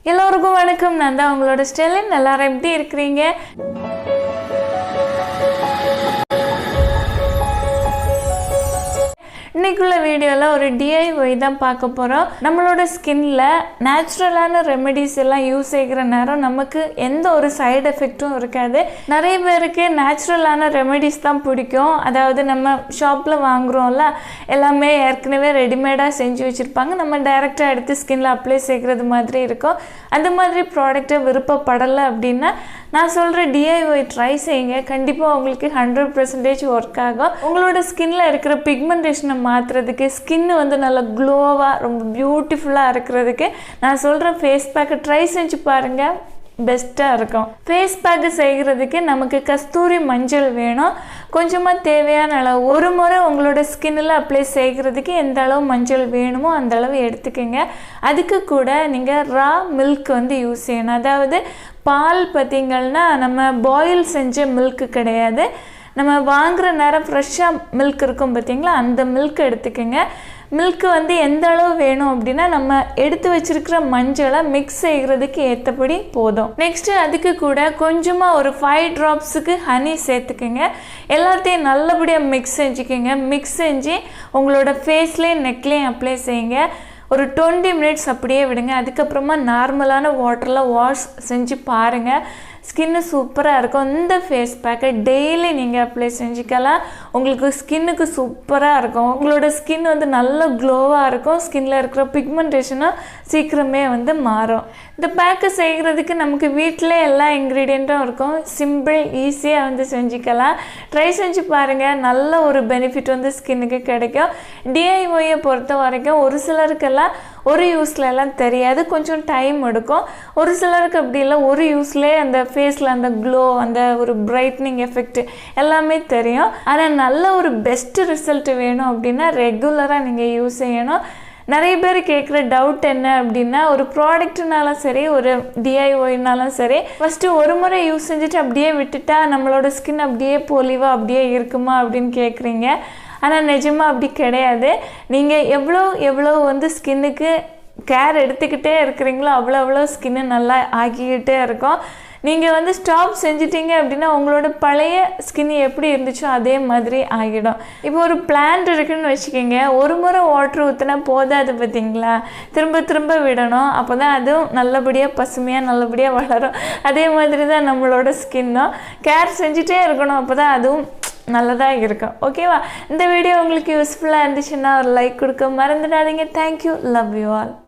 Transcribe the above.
எல்லோருக்கும் வணக்கம். நான் தான் உங்களோட ஸ்டெலின். எல்லாரும் எப்படி இருக்கிறீங்க? இன்னைக்குள்ள வீடியோவில் ஒரு DIY தான் பார்க்க போகிறோம். நம்மளோட ஸ்கின்ல நேச்சுரலான ரெமெடிஸ் எல்லாம் யூஸ் செய்கிற நேரம் நமக்கு எந்த ஒரு சைடு எஃபெக்டும் இருக்காது. நிறைய பேருக்கு நேச்சுரலான ரெமெடிஸ் தான் பிடிக்கும். அதாவது நம்ம ஷாப்பில் வாங்குகிறோம்ல, எல்லாமே ஏற்கனவே ரெடிமேடாக செஞ்சு வச்சுருப்பாங்க. நம்ம டைரெக்டாக எடுத்து ஸ்கின்ல அப்ளை செய்கிறது மாதிரி இருக்கும். அந்த மாதிரி ப்ராடக்டை விருப்பப்படலை அப்படின்னா நான் சொல்கிற DIY ட்ரை செய்யுங்க. கண்டிப்பாக உங்களுக்கு 100% ஒர்க் ஆகும். உங்களோட ஸ்கின்ல இருக்கிற பிக்மெண்டேஷனை மாற்றுறதுக்கு, ஸ்கின்னு வந்து நல்லா க்ளோவாக ரொம்ப பியூட்டிஃபுல்லாக இருக்கிறதுக்கு நான் சொல்கிற ஃபேஸ் பேக்கை ட்ரை செஞ்சு பாருங்கள். பெஸ்ட்டாக இருக்கும். ஃபேஸ் பேக்கு செய்கிறதுக்கு நமக்கு கஸ்தூரி மஞ்சள் வேணும். கொஞ்சமாக தேவையான அளவு, ஒரு முறை உங்களோட ஸ்கின்னில் அப்ளை செய்கிறதுக்கு எந்த அளவு மஞ்சள் வேணுமோ அந்த அளவு எடுத்துக்கோங்க. அதுக்கு கூட நீங்கள் ரா மில்க் வந்து யூஸ் செய்யணும். அதாவது பால் பார்த்திங்கன்னா நம்ம பாயில் செஞ்ச மில்க்கு கிடையாது. நம்ம வாங்குகிற நேரம் ஃப்ரெஷ்ஷாக மில்க் இருக்கும் பார்த்திங்களா, அந்த மில்க் எடுத்துக்கோங்க. மில்க்கு வந்து எந்த அளவு வேணும் அப்படின்னா நம்ம எடுத்து வச்சிருக்கிற மஞ்சளை மிக்ஸ் செய்கிறதுக்கு ஏற்றபடி போதும். நெக்ஸ்ட்டு அதுக்கு கூட கொஞ்சமாக ஒரு 5 ட்ராப்ஸுக்கு ஹனி சேர்த்துக்குங்க. எல்லாத்தையும் நல்லபடியாக மிக்ஸ் செஞ்சுக்கோங்க. மிக்ஸ் செஞ்சு உங்களோட ஃபேஸ்லேயும் நெக்லேயும் அப்ளை செய்யுங்க. ஒரு 20 மினிட்ஸ் அப்படியே விடுங்க. அதுக்கப்புறமா நார்மலான வாட்டரில் வாஷ் செஞ்சு பாருங்கள். ஸ்கின்னு சூப்பராக இருக்கும். இந்த ஃபேஸ் பேக்கை டெய்லி நீங்கள் அப்ளை செஞ்சுக்கலாம். உங்களுக்கு ஸ்கின்னுக்கு சூப்பராக இருக்கும். உங்களோட ஸ்கின் வந்து நல்ல க்ளோவாக இருக்கும். ஸ்கின்னில் இருக்கிற பிக்மெண்டேஷனும் சீக்கிரமே வந்து மாறும். இந்த பேக்கை செய்கிறதுக்கு நமக்கு வீட்டிலே எல்லா இன்க்ரீடியண்ட்டும் இருக்கும். சிம்பிள், ஈஸியாக வந்து செஞ்சுக்கலாம். ட்ரை செஞ்சு பாருங்கள். நல்ல ஒரு பெனிஃபிட் வந்து ஸ்கின்னுக்கு கிடைக்கும். DIYயை பொறுத்த வரைக்கும் ஒரு சிலருக்கெல்லாம் ஒரு யூஸ்லலாம் தெரியாது, கொஞ்சம் டைம் எடுக்கும். ஒரு சிலருக்கு அப்படி இல்லை, ஒரு யூஸ்லேயே அந்த ஃபேஸில் அந்த க்ளோ, அந்த ஒரு பிரைட்னிங் எஃபெக்ட் எல்லாமே தெரியும். ஆனால் நல்ல ஒரு பெஸ்ட்டு ரிசல்ட் வேணும் அப்படின்னா ரெகுலராக நீங்கள் யூஸ் செய்யணும். நிறைய பேர் கேட்குற டவுட் என்ன அப்படின்னா, ஒரு ப்ராடக்ட்னாலும் சரி, ஒரு DIYனாலும் சரி, ஃபஸ்ட்டு ஒரு முறை யூஸ் செஞ்சுட்டு அப்படியே விட்டுட்டா நம்மளோட ஸ்கின் அப்படியே பொலிவாக அப்படியே இருக்குமா அப்படின்னு கேட்குறீங்க. ஆனால் நிஜமாக அப்படி கிடையாது. நீங்கள் எவ்வளோ வந்து ஸ்கின்னுக்கு கேர் எடுத்துக்கிட்டே இருக்கிறீங்களோ அவ்வளோ ஸ்கின்னு நல்லா ஆக்கிக்கிட்டே இருக்கும். நீங்கள் வந்து ஸ்டாப் செஞ்சிட்டிங்க அப்படின்னா உங்களோட பழைய ஸ்கின் எப்படி இருந்துச்சோ அதே மாதிரி ஆகிடும். இப்போ ஒரு பிளான்ட் இருக்குதுன்னு வச்சுக்கோங்க, ஒரு முறை வாட்டர் ஊற்றினா போதாது பார்த்தீங்களா, திரும்ப விடணும். அப்போ தான் அதுவும் நல்லபடியாக பசுமையாக நல்லபடியாக வளரும். அதே மாதிரி தான் நம்மளோட ஸ்கின்னும் கேர் செஞ்சுட்டே இருக்கணும். அப்போ தான் அதுவும் நல்லதாக இருக்கும். ஓகேவா? இந்த வீடியோ உங்களுக்கு யூஸ்ஃபுல்லாக இருந்துச்சுன்னா ஒரு லைக் கொடுக்க மறந்துடாதீங்க. தேங்க்யூ. Love you all.